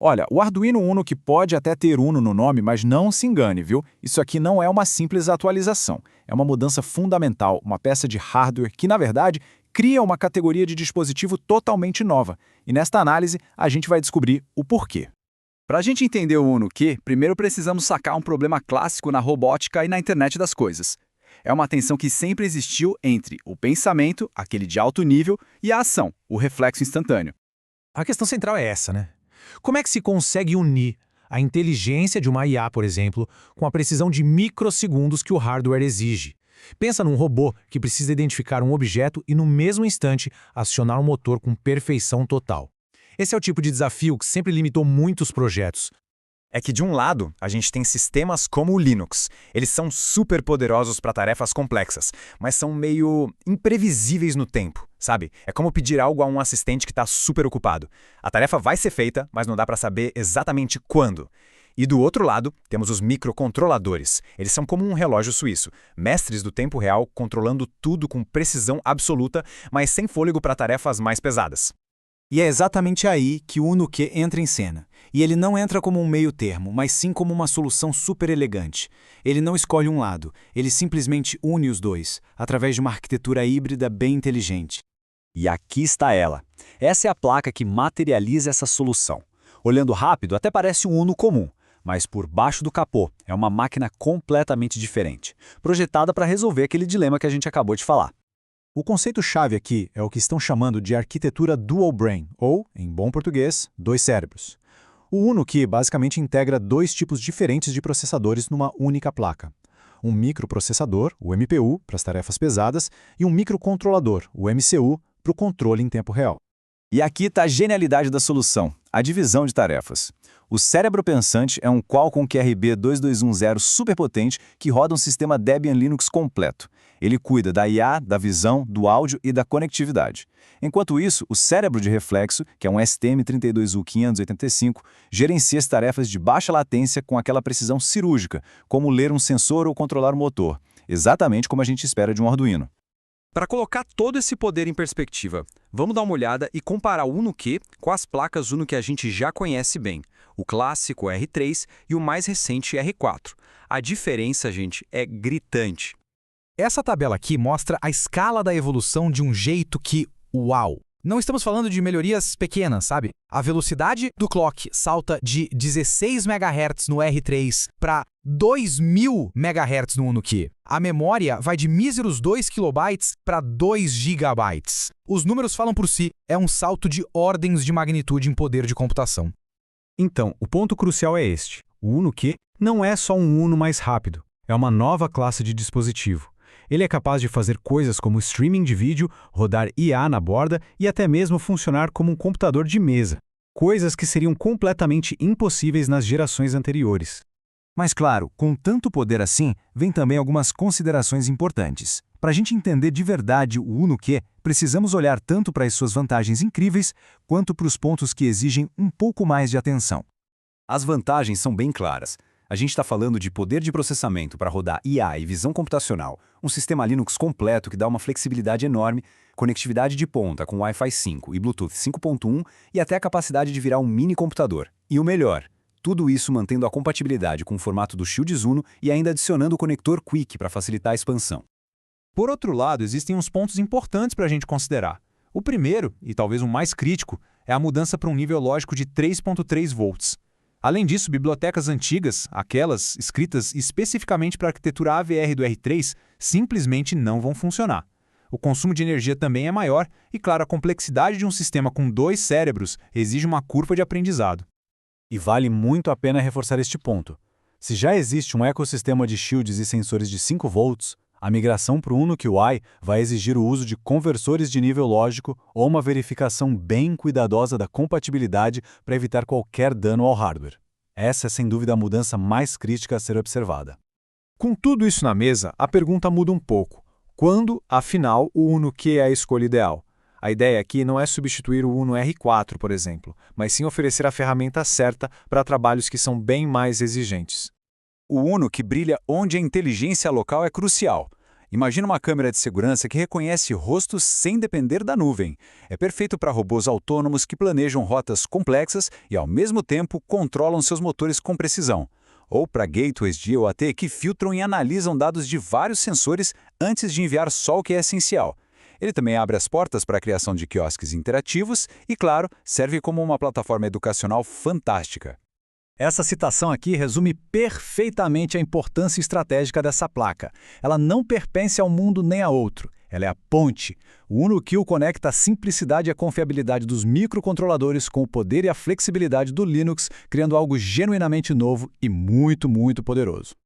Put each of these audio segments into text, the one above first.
Olha, o Arduino Uno que pode até ter Uno no nome, mas não se engane, viu? Isso aqui não é uma simples atualização. É uma mudança fundamental, uma peça de hardware que, na verdade, cria uma categoria de dispositivo totalmente nova. E nesta análise, a gente vai descobrir o porquê. Para a gente entender o Uno Q, primeiro precisamos sacar um problema clássico na robótica e na internet das coisas. É uma tensão que sempre existiu entre o pensamento, aquele de alto nível, e a ação, o reflexo instantâneo. A questão central é essa, né? Como é que se consegue unir a inteligência de uma IA, por exemplo, com a precisão de microsegundos que o hardware exige? Pensa num robô que precisa identificar um objeto e, no mesmo instante, acionar um motor com perfeição total. Esse é o tipo de desafio que sempre limitou muitos projetos. É que, de um lado, a gente tem sistemas como o Linux. Eles são super poderosos para tarefas complexas, mas são meio imprevisíveis no tempo, sabe? É como pedir algo a um assistente que está super ocupado. A tarefa vai ser feita, mas não dá para saber exatamente quando. E do outro lado, temos os microcontroladores. Eles são como um relógio suíço, mestres do tempo real, controlando tudo com precisão absoluta, mas sem fôlego para tarefas mais pesadas. E é exatamente aí que o Uno Q entra em cena. E ele não entra como um meio termo, mas sim como uma solução super elegante. Ele não escolhe um lado, ele simplesmente une os dois, através de uma arquitetura híbrida bem inteligente. E aqui está ela. Essa é a placa que materializa essa solução. Olhando rápido, até parece um Uno comum, mas por baixo do capô é uma máquina completamente diferente, projetada para resolver aquele dilema que a gente acabou de falar. O conceito-chave aqui é o que estão chamando de arquitetura dual brain, ou, em bom português, dois cérebros. O Uno Q basicamente integra dois tipos diferentes de processadores numa única placa. Um microprocessador, o MPU, para as tarefas pesadas, e um microcontrolador, o MCU, para o controle em tempo real. E aqui está a genialidade da solução, a divisão de tarefas. O cérebro pensante é um Qualcomm QRB2210 superpotente que roda um sistema Debian Linux completo. Ele cuida da IA, da visão, do áudio e da conectividade. Enquanto isso, o cérebro de reflexo, que é um STM32U585, gerencia as tarefas de baixa latência com aquela precisão cirúrgica, como ler um sensor ou controlar o motor, exatamente como a gente espera de um Arduino. Para colocar todo esse poder em perspectiva, vamos dar uma olhada e comparar o Uno Q com as placas Uno que a gente já conhece bem, o clássico R3 e o mais recente R4. A diferença, gente, é gritante. Essa tabela aqui mostra a escala da evolução de um jeito que, uau! Não estamos falando de melhorias pequenas, sabe? A velocidade do clock salta de 16 MHz no R3 para 2000 MHz no Uno Q. A memória vai de míseros 2 KB para 2 GB. Os números falam por si, é um salto de ordens de magnitude em poder de computação. Então, o ponto crucial é este. O Uno Q não é só um Uno mais rápido, é uma nova classe de dispositivo. Ele é capaz de fazer coisas como streaming de vídeo, rodar IA na borda e até mesmo funcionar como um computador de mesa. Coisas que seriam completamente impossíveis nas gerações anteriores. Mas claro, com tanto poder assim, vem também algumas considerações importantes. Para a gente entender de verdade o Uno Q, precisamos olhar tanto para as suas vantagens incríveis, quanto para os pontos que exigem um pouco mais de atenção. As vantagens são bem claras. A gente está falando de poder de processamento para rodar IA e visão computacional, um sistema Linux completo que dá uma flexibilidade enorme, conectividade de ponta com Wi-Fi 5 e Bluetooth 5.1 e até a capacidade de virar um mini computador. E o melhor, tudo isso mantendo a compatibilidade com o formato do Shields Uno e ainda adicionando o conector Quick para facilitar a expansão. Por outro lado, existem uns pontos importantes para a gente considerar. O primeiro, e talvez o mais crítico, é a mudança para um nível lógico de 3.3 volts. Além disso, bibliotecas antigas, aquelas escritas especificamente para a arquitetura AVR do R3, simplesmente não vão funcionar. O consumo de energia também é maior e, claro, a complexidade de um sistema com dois cérebros exige uma curva de aprendizado. E vale muito a pena reforçar este ponto. Se já existe um ecossistema de shields e sensores de 5 volts, a migração para o Uno QI vai exigir o uso de conversores de nível lógico ou uma verificação bem cuidadosa da compatibilidade para evitar qualquer dano ao hardware. Essa é sem dúvida a mudança mais crítica a ser observada. Com tudo isso na mesa, a pergunta muda um pouco. Quando, afinal, o Uno Q é a escolha ideal? A ideia aqui não é substituir o Uno R4, por exemplo, mas sim oferecer a ferramenta certa para trabalhos que são bem mais exigentes. O Uno que brilha onde a inteligência local é crucial. Imagina uma câmera de segurança que reconhece rostos sem depender da nuvem. É perfeito para robôs autônomos que planejam rotas complexas e, ao mesmo tempo, controlam seus motores com precisão. Ou para gateways de IoT que filtram e analisam dados de vários sensores antes de enviar só o que é essencial. Ele também abre as portas para a criação de quiosques interativos e, claro, serve como uma plataforma educacional fantástica. Essa citação aqui resume perfeitamente a importância estratégica dessa placa. Ela não pertence ao mundo nem a outro. Ela é a ponte. O UnoQ conecta a simplicidade e a confiabilidade dos microcontroladores com o poder e a flexibilidade do Linux, criando algo genuinamente novo e muito, muito poderoso.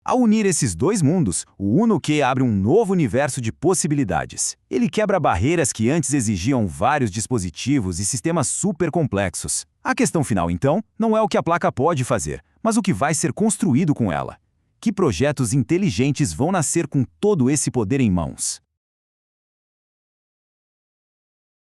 Ao unir esses dois mundos, o UnoQ abre um novo universo de possibilidades. Ele quebra barreiras que antes exigiam vários dispositivos e sistemas super complexos. A questão final, então, não é o que a placa pode fazer, mas o que vai ser construído com ela. Que projetos inteligentes vão nascer com todo esse poder em mãos?